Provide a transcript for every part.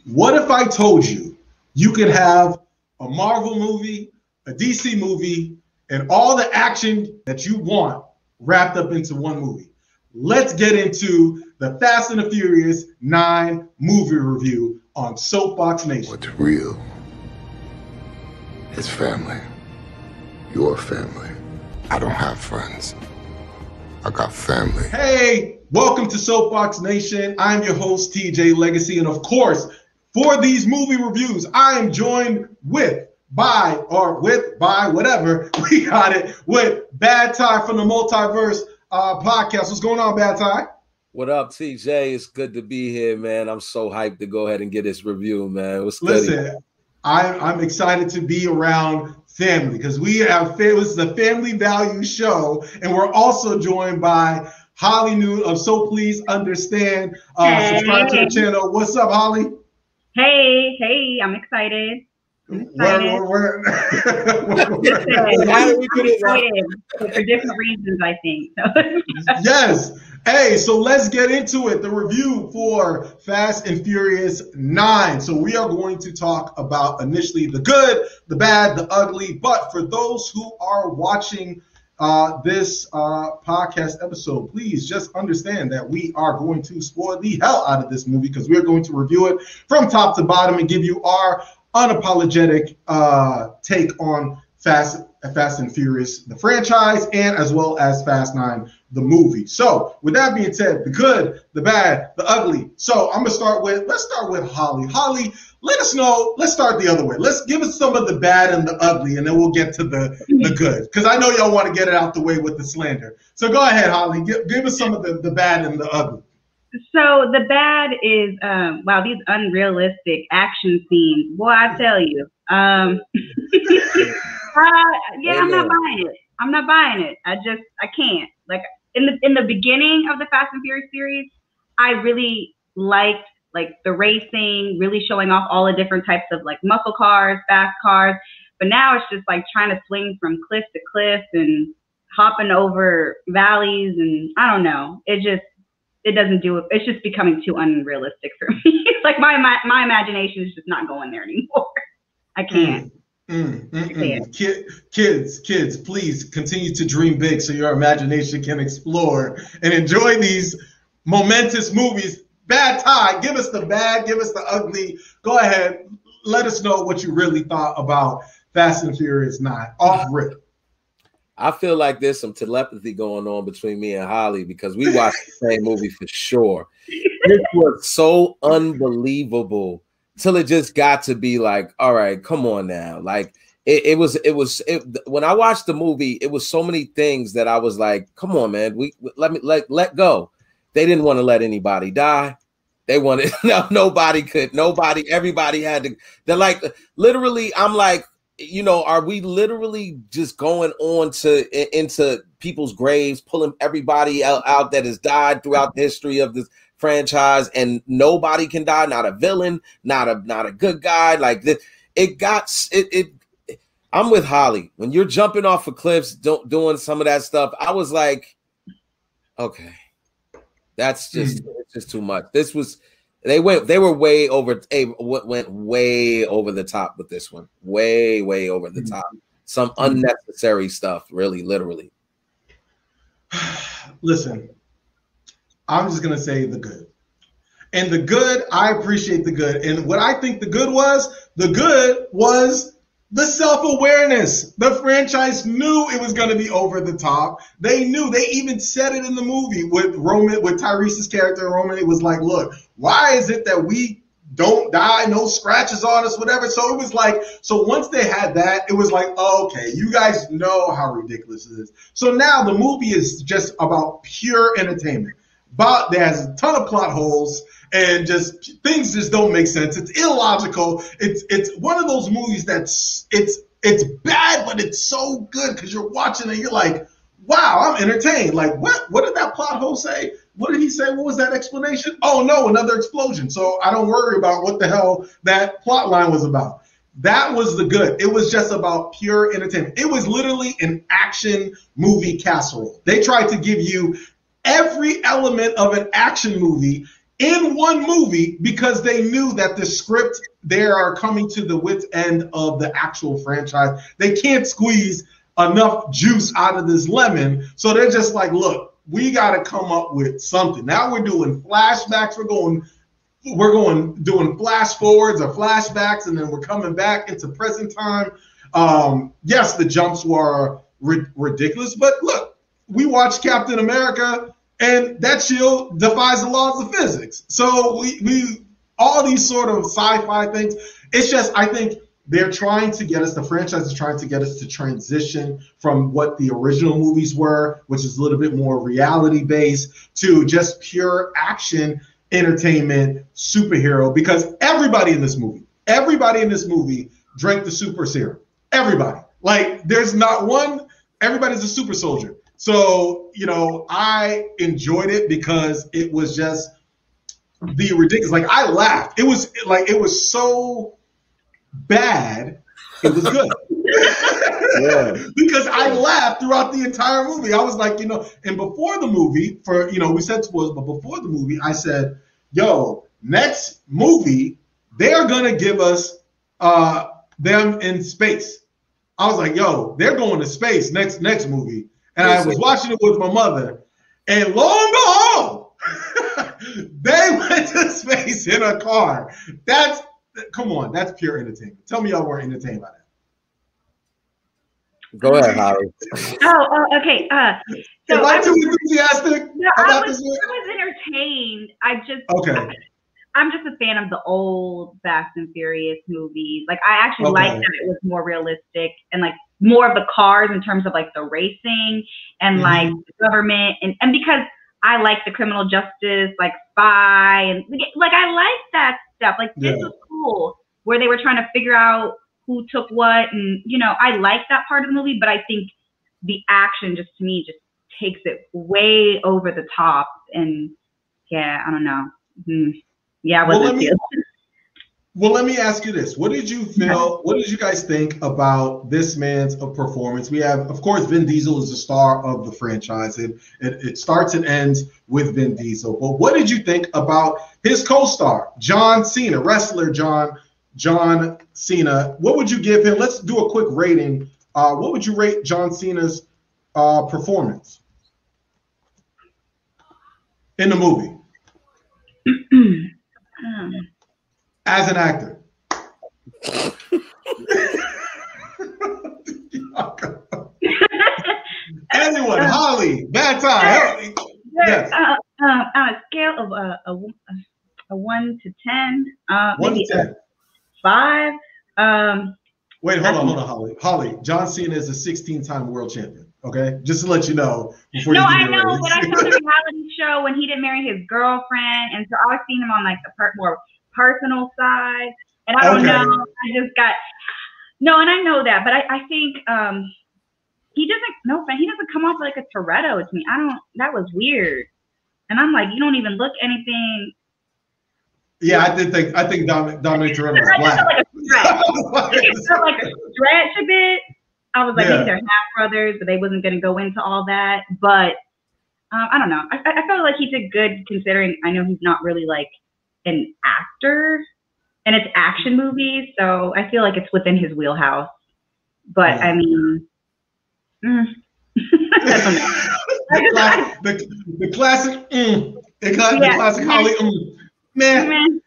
What if I told you you could have a Marvel movie, a DC movie, and all the action that you want wrapped up into one movie? Let's get into the Fast and the Furious 9 movie review on Soapboxx Nation. What's real is family. Your family. I don't have friends. I got family. Hey, welcome to Soapboxx Nation. I'm your host, TJ Legacy. And of course, for these movie reviews, I am joined by whatever. We got it with Bad Ty from the MulTYversed Podcast. What's going on, Bad Ty? What up, TJ? It's good to be here, man. I'm so hyped to go ahead and get this review, man. What's good? Listen, I'm excited to be around family because this is a family value show, and we're also joined by Holly Noon of So Please Understand. Subscribe to the channel. What's up, Holly? Hey, I'm excited. We're for different reasons, I think. Yes. Hey, so let's get into it. The review for Fast and Furious 9. So we are going to talk about initially the good, the bad, the ugly. But for those who are watching this podcast episode, please just understand that we are going to spoil the hell out of this movie because we're going to review it from top to bottom and give you our unapologetic take on Fast and Furious, the franchise, and as well as Fast 9, the movie. So with that being said, the good, the bad, the ugly. So let's start with Holly. Holly, let us know. Let's start the other way. Let's give us some of the bad and the ugly, and then we'll get to the good. Because I know y'all want to get it out the way with the slander. So go ahead, Holly. Give us some of the bad and the ugly. So the bad is, wow, these unrealistic action scenes. Boy, I tell you. I'm not buying it. I can't. Like in the beginning of the Fast and Furious series, I really liked the racing, really showing off all the different types of like muscle cars, fast cars. But now it's just like trying to swing from cliff to cliff and hopping over valleys, and I don't know. It doesn't do it. It's just becoming too unrealistic for me. Like my imagination is just not going there anymore. I can't. Kids, please continue to dream big so your imagination can explore and enjoy these momentous movies. Bad Ty, give us the bad, give us the ugly. Go ahead, let us know what you really thought about Fast and Furious 9. Off rip. I feel like there's some telepathy going on between me and Holly because we watched the same movie for sure. This was so unbelievable till it just got to be like, all right, come on now. Like it was when I watched the movie, it was so many things that I was like, come on, man, let go. They didn't want to let anybody die. They wanted everybody had to. They're like, literally, I'm like, you know, are we literally just going on into people's graves, pulling everybody out that has died throughout the history of this franchise, and nobody can die, not a villain, not a good guy. Like this, I'm with Holly. When you're jumping off of cliffs, doing some of that stuff, I was like, okay, that's just it's just too much. This was. They went way over the top with this one. Way over the top. Some unnecessary stuff, really, literally. Listen, I'm just gonna say the good. And the good, I appreciate the good. And what I think the good was the self-awareness. The franchise knew it was going to be over the top. They knew. They even said it in the movie with Tyrese's character, Roman. It was like, look, why is it that we don't die, no scratches on us, whatever? So it was like, so once they had that, it was like, oh, okay, you guys know how ridiculous it is. So now the movie is just about pure entertainment. But there's a ton of plot holes. And just things just don't make sense. It's illogical. It's one of those movies that's it's bad, but it's so good because you're watching it. You're like, wow, I'm entertained. Like, what did that plot hole say? What did he say? What was that explanation? Oh no, another explosion. So I don't worry about what the hell that plot line was about. That was the good. It was just about pure entertainment. It was literally an action movie casserole. They tried to give you every element of an action movie in one movie because they knew that the script, they are coming to the wit's end of the actual franchise. They can't squeeze enough juice out of this lemon. So they're just like, look, we got to come up with something. Now we're doing flashbacks. We're doing flash forwards or flashbacks, and then we're coming back into present time. Yes, the jumps were ridiculous, but look, we watched Captain America, and that shield defies the laws of physics. So we all these sort of sci-fi things. It's just, I think they're trying to get us, the franchise is trying to get us to transition from what the original movies were, which is a little bit more reality-based, to just pure action, entertainment, superhero, because everybody in this movie drank the super serum. Everybody. Like, there's not one, everybody's a super soldier. So, you know, I enjoyed it because it was just the ridiculous. Like, I laughed. It was so bad, it was good. Yeah. Because I laughed throughout the entire movie. I was like, you know, and before the movie, we said spoilers, but before the movie, I said, yo, next movie, they're going to give us them in space. I was like, yo, they're going to space next movie. And I was watching it with my mother, and lo and behold, they went to space in a car. Come on, that's pure entertainment. Tell me y'all weren't entertained by that. Go ahead, Holly. Oh, okay. So am I too enthusiastic about this? I was entertained. Okay. I'm just a fan of the old Fast and Furious movies. Like, I actually liked that it was more realistic and like more of the cars in terms of like the racing and like the government and because I like the criminal justice, like spy and like I like that stuff. Like this was cool where they were trying to figure out who took what, and you know, I like that part of the movie, but I think the action just to me just takes it way over the top, and yeah, I don't know. Yeah, I wasn't feeling. Well, let me ask you this. What did you feel? What did you guys think about this man's performance? We have, of course, Vin Diesel is the star of the franchise. It starts and ends with Vin Diesel. But what did you think about his co-star, John Cena, wrestler John Cena? What would you give him? Let's do a quick rating. What would you rate John Cena's performance in the movie? As an actor. Anyone, Holly, bad time. Yes. On a scale of a 1 to 10, 1 to 10. 5. Wait, hold on, Holly. John Cena is a 16-time world champion. Okay, just to let you know. No, I know, but I saw the reality show when he didn't marry his girlfriend, and so I was seeing him on like the more personal side, and I don't know. I just got and I know that, but I think he doesn't come off like a Toretto to me. That was weird, and I'm like, you don't even look anything. Yeah, I think Dominic Toretto was black. It felt like a stretch a bit. I was like, maybe they're half brothers, but they wasn't going to go into all that. But I don't know. I felt like he did good considering I know he's not really like an actor, and it's action movies, so I feel like it's within his wheelhouse. But I mean, the classic, the classic Holly, man.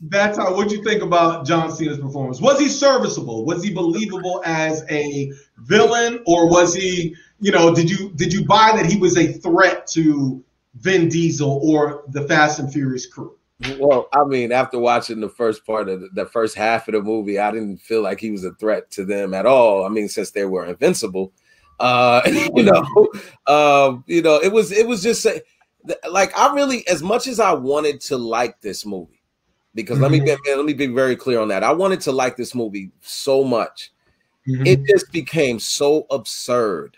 That's how. What'd you think about John Cena's performance? Was he serviceable? Was he believable as a villain, or was he? You know, did you buy that he was a threat to Vin Diesel or the Fast and Furious crew? Well, I mean, after watching the first part of the first half of the movie, I didn't feel like he was a threat to them at all. I mean, since they were invincible, it was just like I really, as much as I wanted to like this movie, because let me be very clear on that. I wanted to like this movie so much, it just became so absurd.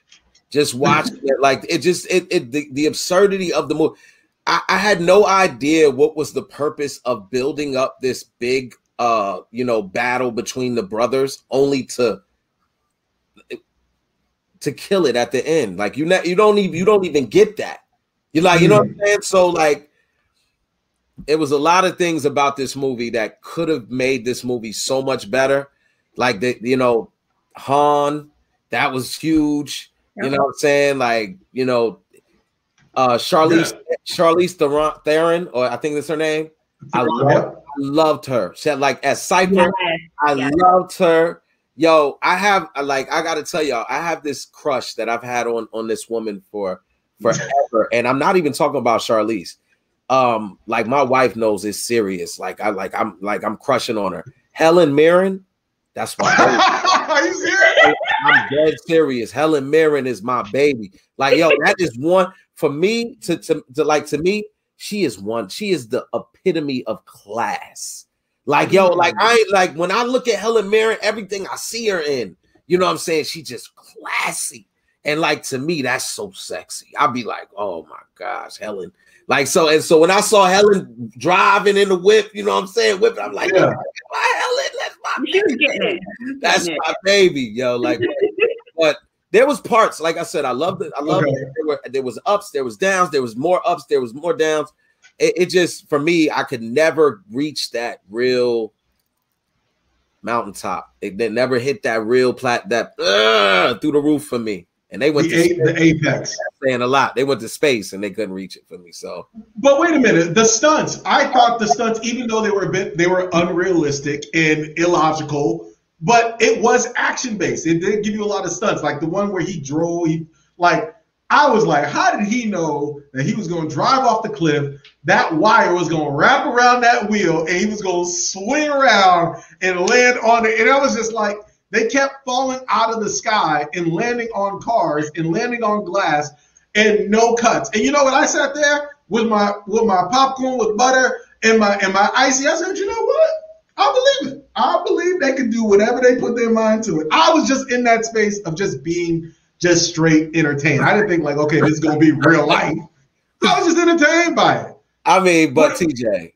Just watching it, like the absurdity of the movie. I had no idea what was the purpose of building up this big, battle between the brothers, only to kill it at the end. Like you don't even get that. You're like, you know what I'm saying? So like, it was a lot of things about this movie that could have made this movie so much better. Like Han, that was huge. You know what I'm saying? Like, Charlize Theron, or I think that's her name. I loved her. She had, like, as Cypher, I loved her. Yo, I gotta tell y'all, I have this crush that I've had on this woman for forever, and I'm not even talking about Charlize. Like, my wife knows it's serious. I'm crushing on her. Helen Mirren, that's my baby. Are you serious? I'm dead serious. Helen Mirren is my baby. Like, yo, that is one for me to me. She is the epitome of class. Like, yo, like, I ain't, like, when I look at Helen Mirren, everything I see her in, you know what I'm saying? She just classy. And, like, to me, that's so sexy. I'll be like, oh my gosh, Helen. Like, so when I saw Helen driving in the whip, you know what I'm saying? Whipping, I'm like, Helen, that's my baby. That's my baby, yo. Like, but there was parts, like I said, I loved it. There was ups, there was downs, there was more ups, there was more downs. It just, for me, I could never reach that real mountaintop. It never hit that real through the roof for me. And they went to the apex. Saying a lot. They went to space and they couldn't reach it for me. So, but wait a minute, the stunts. I thought the stunts, even though they were unrealistic and illogical, but it was action based. It did give you a lot of stunts, like the one where he drove. I was like, how did he know that he was going to drive off the cliff? That wire was going to wrap around that wheel, and he was going to swing around and land on it. And I was just like, they kept falling out of the sky and landing on cars and landing on glass and no cuts. And you know what? I sat there with my popcorn with butter and my icy. I said, you know what? I believe it. I believe they could do whatever they put their mind to it. I was just in that space of just being just straight entertained. I didn't think like, okay, this is gonna be real life. I was just entertained by it. I mean, but TJ,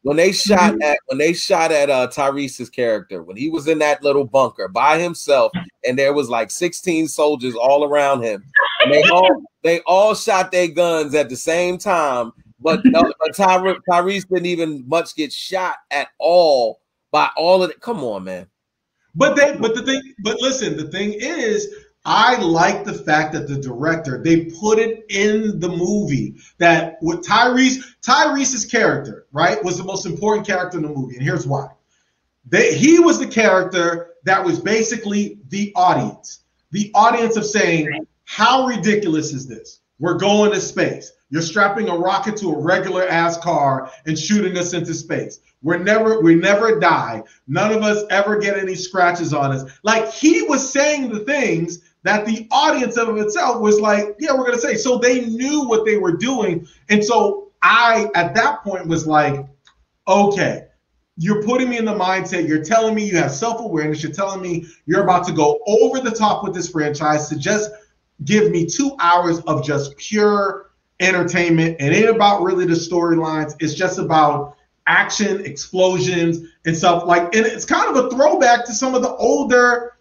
when they shot at Tyrese's character, when he was in that little bunker by himself, and there was like 16 soldiers all around him, and they all shot their guns at the same time, but Tyrese didn't even much get shot at all by all of it. Come on, man. But listen, the thing is, I like the fact that the director, they put it in the movie that with Tyrese's character, right, was the most important character in the movie. And here's why. He was the character that was basically the audience of saying, how ridiculous is this? We're going to space. You're strapping a rocket to a regular ass car and shooting us into space. We never die. None of us ever get any scratches on us. Like, he was saying the things that the audience of itself was like, yeah, we're going to say. So they knew what they were doing. And so I, at that point, was like, okay, you're putting me in the mindset. You're telling me you have self-awareness. You're telling me you're about to go over the top with this franchise to just give me 2 hours of just pure entertainment. It ain't about really the storylines. It's just about action, explosions, and stuff like. And it's kind of a throwback to some of the older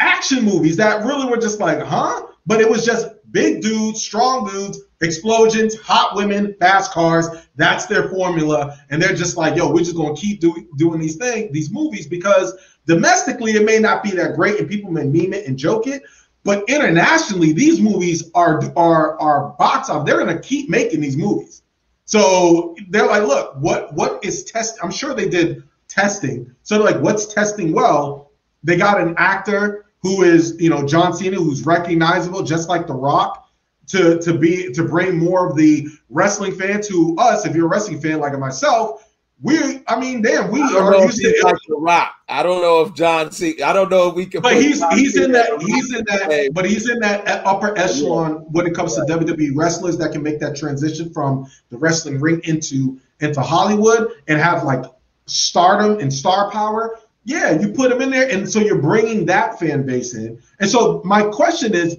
action movies that really were just like, huh? But it was just big dudes, strong dudes, explosions, hot women, fast cars. That's their formula. And they're just like, yo, we're just going to keep doing these movies, because domestically it may not be that great and people may meme it and joke it. But internationally, these movies are box office. They're going to keep making these movies. So they're like, look, what is test? I'm sure they did testing. So they're like, what's testing well? They got an actor who is, John Cena, who's recognizable, just like The Rock, to bring more of the wrestling fan to us. If you're a wrestling fan like myself, we are used to like The Rock. I don't know if John Cena. I don't know if we can. But he's in that upper echelon when it comes to WWE wrestlers that can make that transition from the wrestling ring into Hollywood and have like stardom and star power. Yeah, you put him in there, and so you're bringing that fan base in. And so my question is,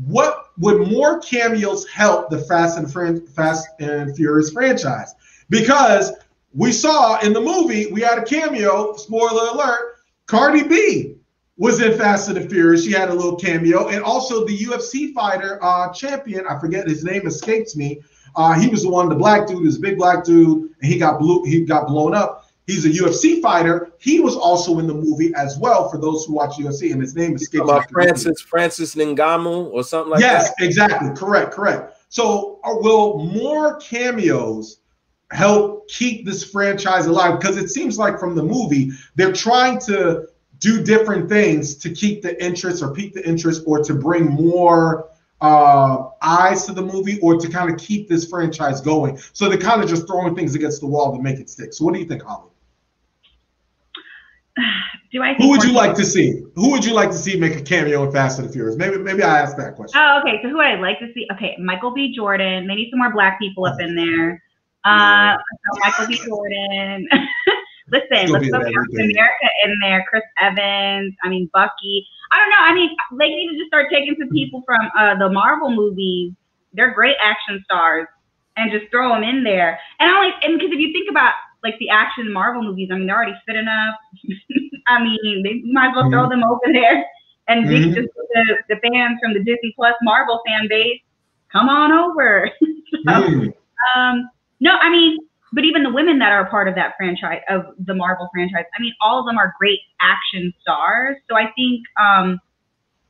what would more cameos help the Fast and Furious franchise? Because we saw in the movie, we had a cameo, spoiler alert, Cardi B was in Fast and the Furious. She had a little cameo. And also the UFC fighter champion, I forget his name, escapes me, He was the one, the black dude, this big black dude, and he got blown up. He's a UFC fighter. He was also in the movie as well, for those who watch UFC, and his name escapes me. Francis Ngannou or something like that? Yes, exactly. Correct. So will more cameos help keep this franchise alive? Because it seems like from the movie, they're trying to do different things to keep the interest or pique the interest, or to bring more eyes to the movie, or to kind of keep this franchise going. So they're kind of just throwing things against the wall to make it stick. So what do you think, Holly? Who would you like to see? Who would you like to see make a cameo in Fast and the Furious? Maybe I asked that question. Oh, okay. So who I'd like to see? Okay, Michael B. Jordan. They need some more black people up in there. So Michael B. Jordan. Listen, let's throw Captain America in there. Chris Evans. I mean, Bucky. I don't know. I mean, they need to just start taking some people from the Marvel movies. They're great action stars, and just throw them in there. And because if you think about like the action Marvel movies, I mean, they're already fit enough. I mean, they might as well throw them over there, and just the fans from the Disney Plus Marvel fan base, come on over. No, I mean, but even the women that are a part of that franchise, of the Marvel franchise, I mean, all of them are great action stars. So I think a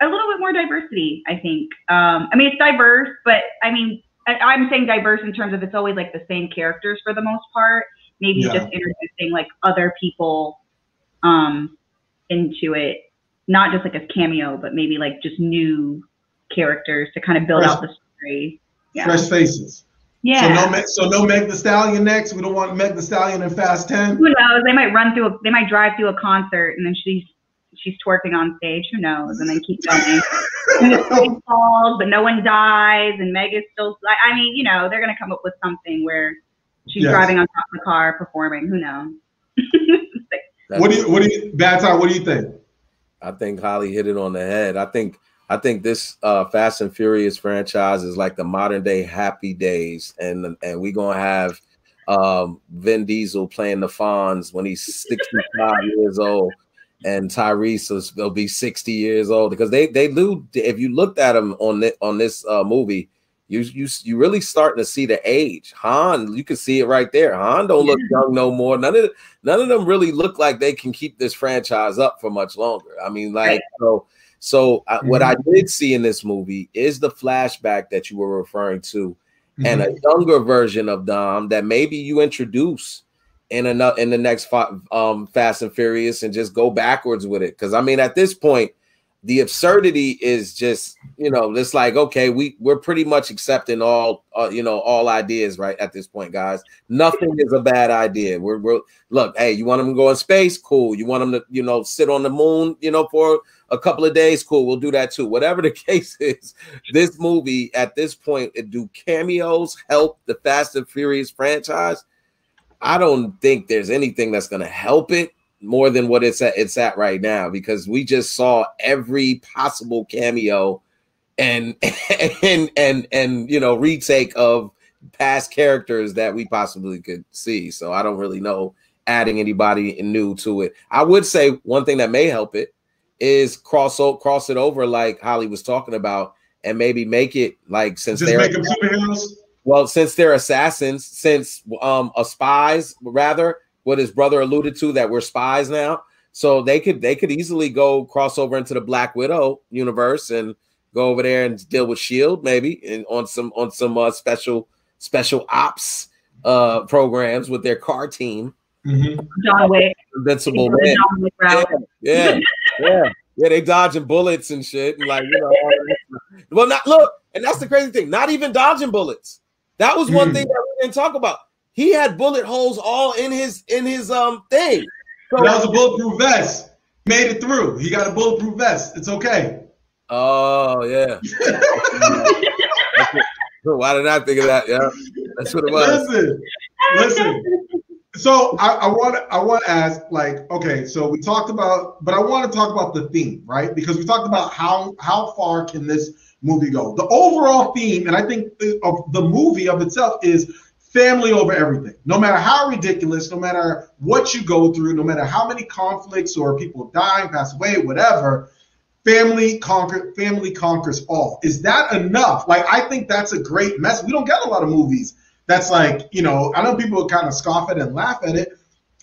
little bit more diversity, I think. I mean, it's diverse, but I mean, I'm saying diverse in terms of it's always like the same characters for the most part. Maybe just introducing like other people into it, not just like a cameo, but maybe like just new characters to kind of build out the story. Yeah. Fresh faces. Yeah. So no Meg Thee Stallion next. We don't want Meg Thee Stallion in Fast 10. Who knows? They might drive through a concert and then she's twerking on stage. Who knows? And then keep going. And the stage falls, but no one dies, and Meg is still. I mean, you know, they're gonna come up with something where she's driving on top of the car performing. Who knows? What do you, Baton? What do you think? I think Holly hit it on the head. I think this Fast and Furious franchise is like the modern day Happy Days, and we're gonna have Vin Diesel playing the Fonz when he's 65 years old, and Tyrese will be 60 years old, because they do. If you looked at them on this movie, you really starting to see the age. Han, you can see it right there. Han don't look young no more. None of them really look like they can keep this franchise up for much longer. I mean, like what I did see in this movie is the flashback that you were referring to, and a younger version of Dom that maybe you introduce in the next Fast and Furious, and just go backwards with it. Because I mean, at this point, the absurdity is just, you know, it's like, okay, we're pretty much accepting all all ideas right at this point, guys. Nothing is a bad idea. We're look, hey, you want them to go in space? Cool. You want them to, you know, sit on the moon, you know, for a couple of days? Cool. We'll do that too. Whatever the case is, this movie at this point, do cameos help the Fast and Furious franchise? I don't think there's anything that's going to help it more than what it's at right now, because we just saw every possible cameo and you know, retake of past characters that we possibly could see. So I don't really know adding anybody new to it. I would say one thing that may help it is cross it over, like Holly was talking about, and maybe make it like, since just make them superheroes. Well, since they're assassins, since spies rather. What his brother alluded to, that we're spies now, so they could easily go cross over into the Black Widow universe and go over there and deal with SHIELD, maybe, and on some special ops programs with their car team. John Wick, Invincible Man. Yeah. They dodging bullets and shit, and like, you know. Well, and that's the crazy thing. Not even dodging bullets. That was one thing that we didn't talk about. He had bullet holes all in his thing. So, that was a bulletproof vest. Made it through. He got a bulletproof vest. It's okay. Oh yeah. Why did I think of that? Yeah, that's what it was. Listen. So I want to ask, like, okay, so we talked about, but I want to talk about the theme, right? Because we talked about how far can this movie go. The overall theme, and I think of the movie of itself, is family over everything. No matter how ridiculous, no matter what you go through, no matter how many conflicts or people dying, pass away, whatever, family conquers all. Is that enough? Like, I think that's a great message. We don't get a lot of movies that's like, you know, I know people kind of scoff at it and laugh at it,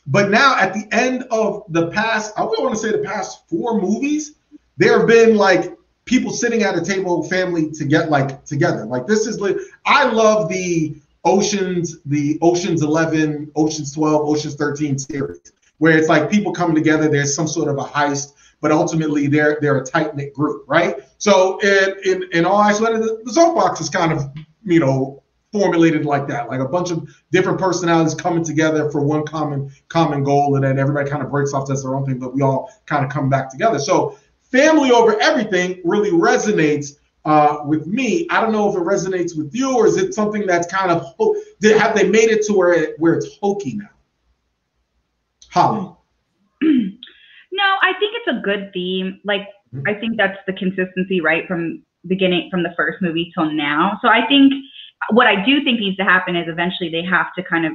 but now at the end of the past, I would want to say the past 4 movies, there have been like people sitting at a table, family to get like together. Like, this is like, I love the Oceans 11, Oceans 12, Oceans 13 series, where it's like people coming together, there's some sort of a heist, but ultimately they're a tight-knit group, right? So in all actuality, the Soapboxx is kind of, you know, formulated like that, like a bunch of different personalities coming together for one common goal, and then everybody kind of breaks off, does their own thing, but we all kind of come back together. So family over everything really resonates with me. I don't know if it resonates with you, or is it something that's kind of, have they made it to where it's hokey now? Holly. No, I think it's a good theme. Like, I think that's the consistency, right, from the first movie till now. So I think what I do think needs to happen is eventually they have to kind of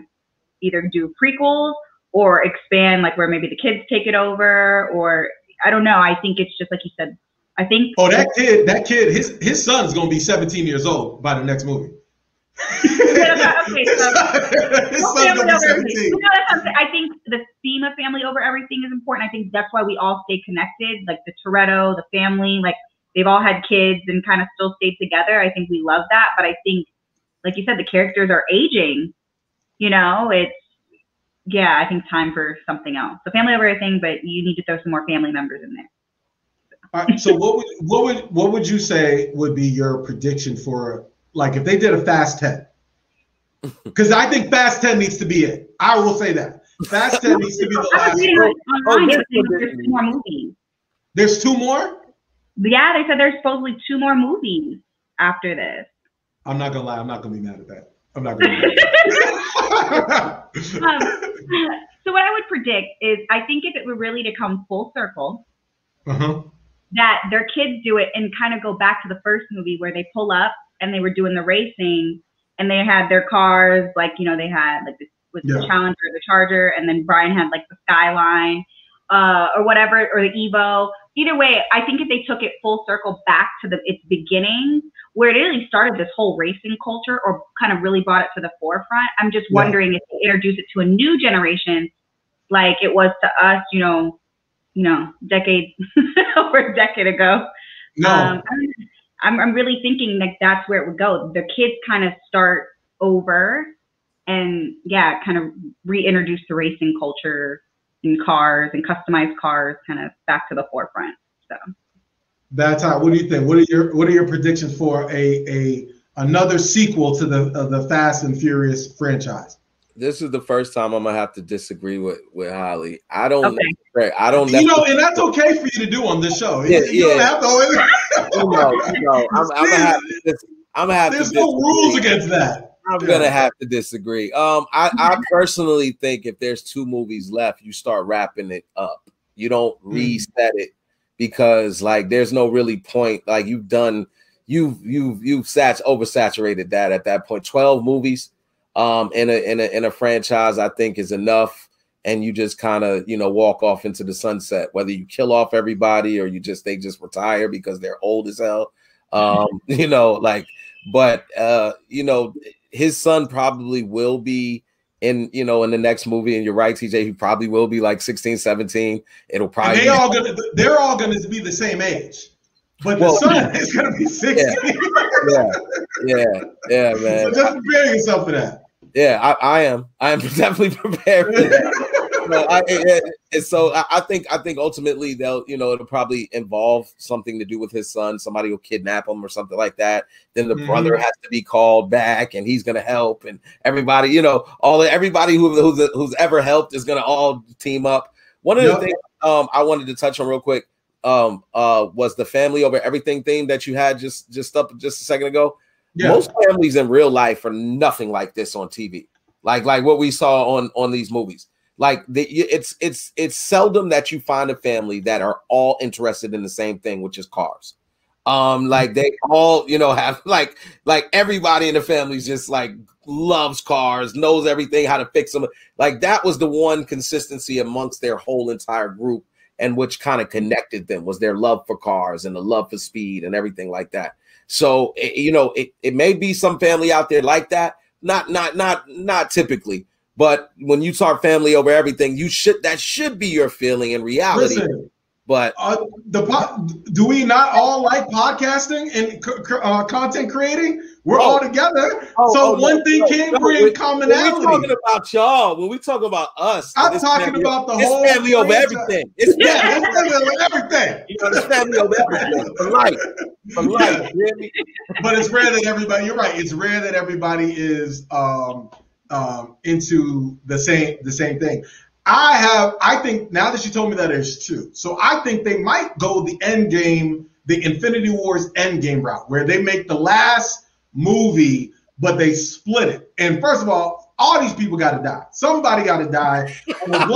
either do prequels or expand, like where maybe the kids take it over, or I don't know. I think it's just like you said. I think. Oh, that kid, his son's gonna be 17 years old by the next movie. Okay, so I think the theme of family over everything is important. I think that's why we all stay connected, like the Toretto, the family, like they've all had kids and kind of still stayed together. I think we love that. But I think, like you said, the characters are aging. You know, I think time for something else. So family over everything, but you need to throw some more family members in there. All right, so what would you say would be your prediction for, like, if they did a Fast 10? Because I think Fast 10 needs to be it. I will say that. Fast 10 needs to be the last. There's 2 more movies. There's 2 more? Yeah, they said there's supposedly 2 more movies after this. I'm not gonna lie. I'm not gonna be mad at that. I'm not gonna be mad at that. So what I would predict is, I think if it were really to come full circle, that their kids do it and kind of go back to the first movie where they pull up and they were doing the racing and they had their cars, like, you know, they had like this with the Challenger, the Charger, and then Brian had like the Skyline or whatever, or the Evo. Either way, I think if they took it full circle back to its beginning, where it really started this whole racing culture, or kind of really brought it to the forefront, I'm just wondering if they introduce it to a new generation like it was to us, you know, decades over a decade ago. No. I'm really thinking like that's where it would go. The kids kind of start over and kind of reintroduce the racing culture in cars and customized cars kind of back to the forefront. So that's how. What do you think? What are your predictions for another sequel to the Fast and Furious franchise? This is the first time I'm gonna have to disagree with Holly. I don't. Okay. I don't. You know, and that's okay for you to do on this show. You don't have to always. I'm gonna have. There's no rules against that. I'm gonna have to disagree. I personally think if there's 2 movies left, you start wrapping it up. You don't reset it, because like there's no really point. Like you've oversaturated that at that point. 12 movies in a franchise, I think, is enough. And you just kind of, walk off into the sunset, whether you kill off everybody or they just retire because they're old as hell. His son probably will be in the next movie. And you're right, TJ, he probably will be like 16, 17. It'll probably they're all gonna be the same age. But the son is gonna be 16. Yeah, man. So just prepare yourself for that. Yeah, I am definitely prepared for that. So I think ultimately it'll probably involve something to do with his son. Somebody will kidnap him or something like that. Then the brother has to be called back, and he's gonna help, and everybody, everybody who's ever helped is gonna all team up. One of the things I wanted to touch on real quick was the family over everything theme that you had just a second ago. Yeah. Most families in real life are nothing like this on TV, like what we saw on these movies. Like it's seldom that you find a family that are all interested in the same thing, which is cars. Like they all, have like everybody in the family just like loves cars, knows everything, how to fix them. Like that was the one consistency amongst their whole entire group. and which kind of connected them was their love for cars and the love for speed and everything like that. So, you know, it may be some family out there like that, not typically, but when you talk family over everything, that should be your feeling in reality. Listen, but do we not all like podcasting and content creating? We're all together. One thing can bring commonality. When we talking about y'all, when we talk about us, I'm talking about the whole family over everything. It's family over everything. You know, it's family over everything. For life. For life. Really. But it's rare that everybody, you're right. It's rare that everybody is into the same thing. I think now that you told me that there's two. So I think they might go the end game, the Infinity Wars end game route, where they make the last movie, but they split it. And first of all these people got to die. Somebody got to die. And as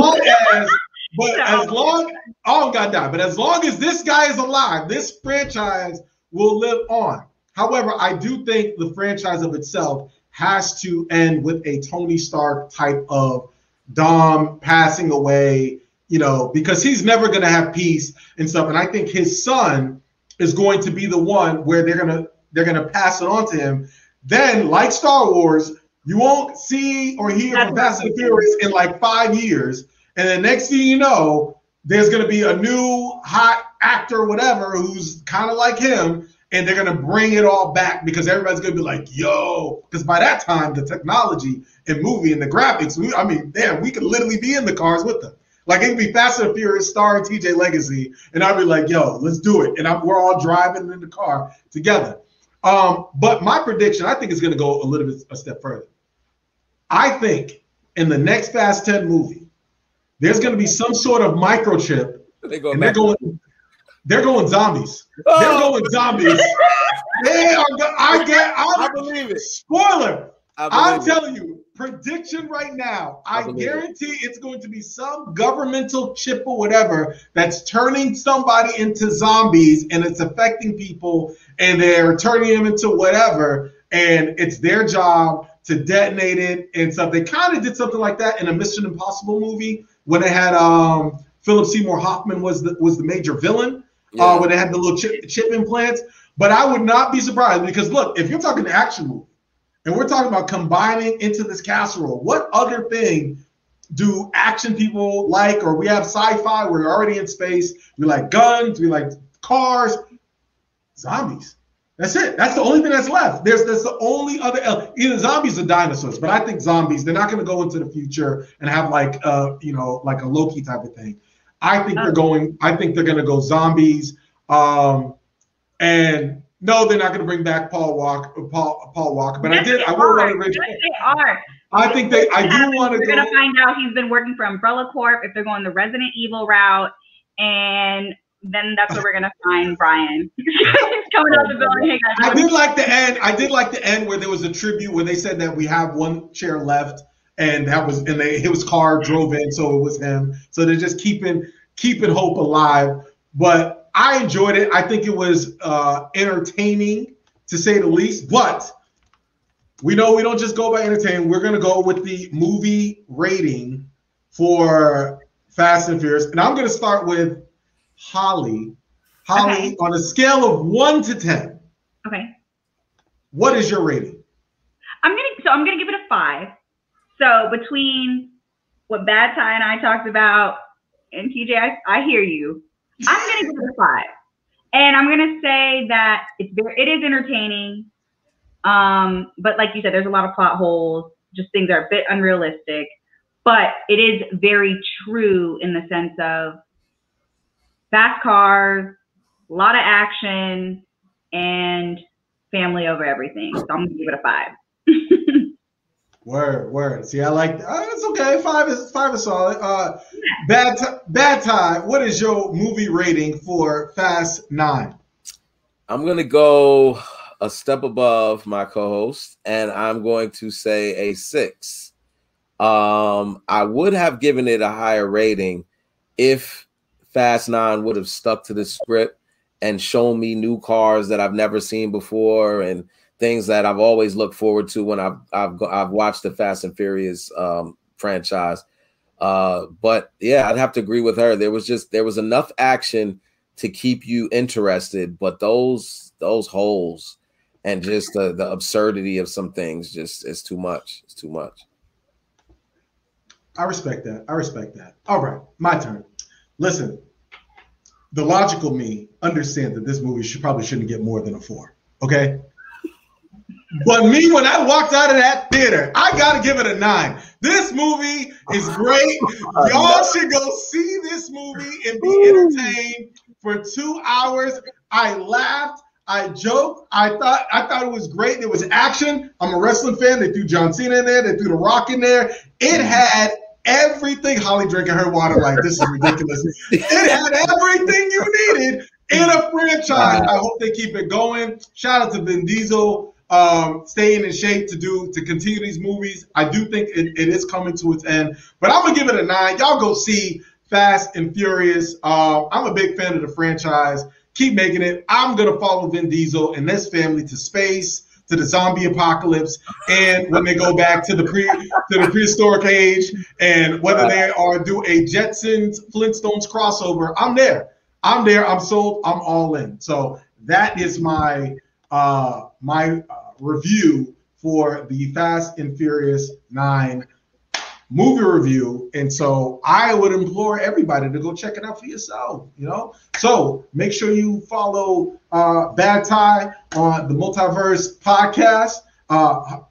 long as this guy is alive, this franchise will live on. However, I do think the franchise of itself has to end with a Tony Stark type of Dom passing away, you know, because he's never going to have peace and stuff. And I think his son is going to be the one where they're going to pass it on to him. Then, like Star Wars, you won't see or hear from Fast and Furious in like 5 years. And the next thing you know, there's going to be a new hot actor, whatever, who's kind of like him. And they're going to bring it all back because everybody's going to be like, yo, because by that time, the technology and movie and the graphics, we could literally be in the cars with them. Like, it could be Fast and Furious starring TJ Legacy, and I'd be like, yo, let's do it. And we're all driving in the car together. But my prediction, I think, is going to go a step further. I think in the next Fast 10 movie, there's going to be some sort of microchip, and they're going zombies. Oh. They're going zombies. I believe it. Spoiler. I'm telling you, prediction right now. I guarantee it's going to be some governmental chip or whatever that's turning somebody into zombies, and it's affecting people, and they're turning them into whatever, and it's their job to detonate it and stuff. They kind of did something like that in a Mission Impossible movie when they had Philip Seymour Hoffman was the major villain. Yeah. When they had the little chip implants. But I would not be surprised because, look, if you're talking action movie and we're talking about combining into this casserole, what other thing do action people like? Or we have sci-fi, we're already in space. We like guns, we like cars, zombies. That's it. That's the only thing that's left. That's the only other, either zombies or dinosaurs. But I think zombies, they're not going to go into the future and have like a Loki type of thing. I think they're going to go zombies. And no, they're not going to bring back Paul Walker. But I do want to. We're going to find out he's been working for Umbrella Corp. If they're going the Resident Evil route, and then that's where we're going to find Brian. He's coming out the building. Hey guys, I did like the end where there was a tribute where they said that we have one chair left. And his car drove in, so it was him. So they're just keeping hope alive. But I enjoyed it. I think it was entertaining, to say the least. But we know we don't just go by entertaining. We're going to go with the movie rating for Fast and Furious. And I'm going to start with Holly. Holly, on a scale of 1 to 10. Okay. What is your rating? I'm gonna give it a 5. So between what Bad Ty and I talked about, and TJ, I hear you. I'm going to give it a 5. And I'm going to say that it is entertaining. But like you said, there's a lot of plot holes. Just things are a bit unrealistic. But it is very true in the sense of fast cars, a lot of action, and family over everything. So I'm going to give it a 5. Word. See, I like it's okay. 5 is solid. Bad Ty, what is your movie rating for Fast 9? I'm gonna go a step above my co-host, and I'm going to say a 6. I would have given it a higher rating if Fast 9 would have stuck to the script and shown me new cars that I've never seen before and things that I've always looked forward to when I've watched the Fast and Furious franchise. But yeah, I'd have to agree with her. There was enough action to keep you interested, but those holes and just the absurdity of some things it's too much. It's too much. I respect that. All right, my turn. Listen, the logical me understands that this movie probably shouldn't get more than a 4. Okay. But me, when I walked out of that theater, I gotta give it a 9. This movie is great. Y'all should go see this movie and be entertained for 2 hours. I laughed, I joked, I thought it was great. There was action. I'm a wrestling fan. They threw John Cena in there, they threw The Rock in there. It had everything. Holly drinking her water like this is ridiculous. It had everything you needed in a franchise. I hope they keep it going. Shout out to Vin Diesel. Staying in shape to continue these movies. I do think it is coming to its end, but I'm gonna give it a 9. Y'all go see Fast and Furious. I'm a big fan of the franchise. Keep making it. I'm gonna follow Vin Diesel and his family to space, to the zombie apocalypse, and when they go back to the prehistoric age, and whether they are do a Jetsons Flintstones crossover, I'm there. I'm sold. I'm all in. So that is my review for the Fast and Furious 9 movie review. And so I would implore everybody to go check it out for yourself, you know? So make sure you follow Bad Ty on the MulTYversed Podcast.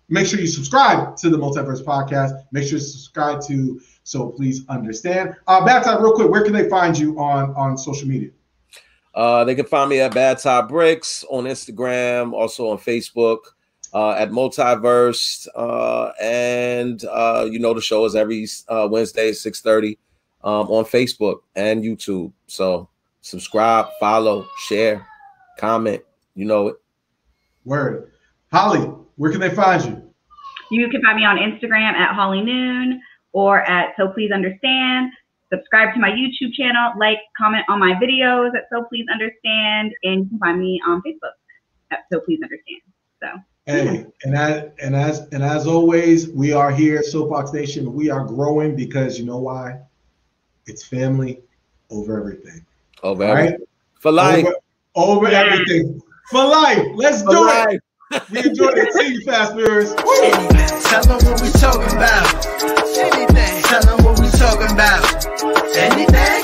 Make sure you subscribe to the MulTYversed Podcast. Make sure you subscribe to So Please Understand. Bad Ty, real quick, where can they find you on social media? They can find me at BadTyBricks on Instagram, also on Facebook, at MulTYversed, and the show is every Wednesday at 6:30 on Facebook and YouTube. So subscribe, follow, share, comment. You know it. Word. Holly, where can they find you? You can find me on Instagram at Holly Noon or at So Please Understand. Subscribe to my YouTube channel, like, comment on my videos at So Please Understand, and you can find me on Facebook at So Please Understand. So hey, and as always, we are here at Soapboxx Nation. We are growing because you know why? It's family over everything. Over everything. For life. Over everything. For life. Let's do it. We enjoyed it. See you, Fast Furious. Tell them what we talking about. Anything. Tell them what we talking about. Anything.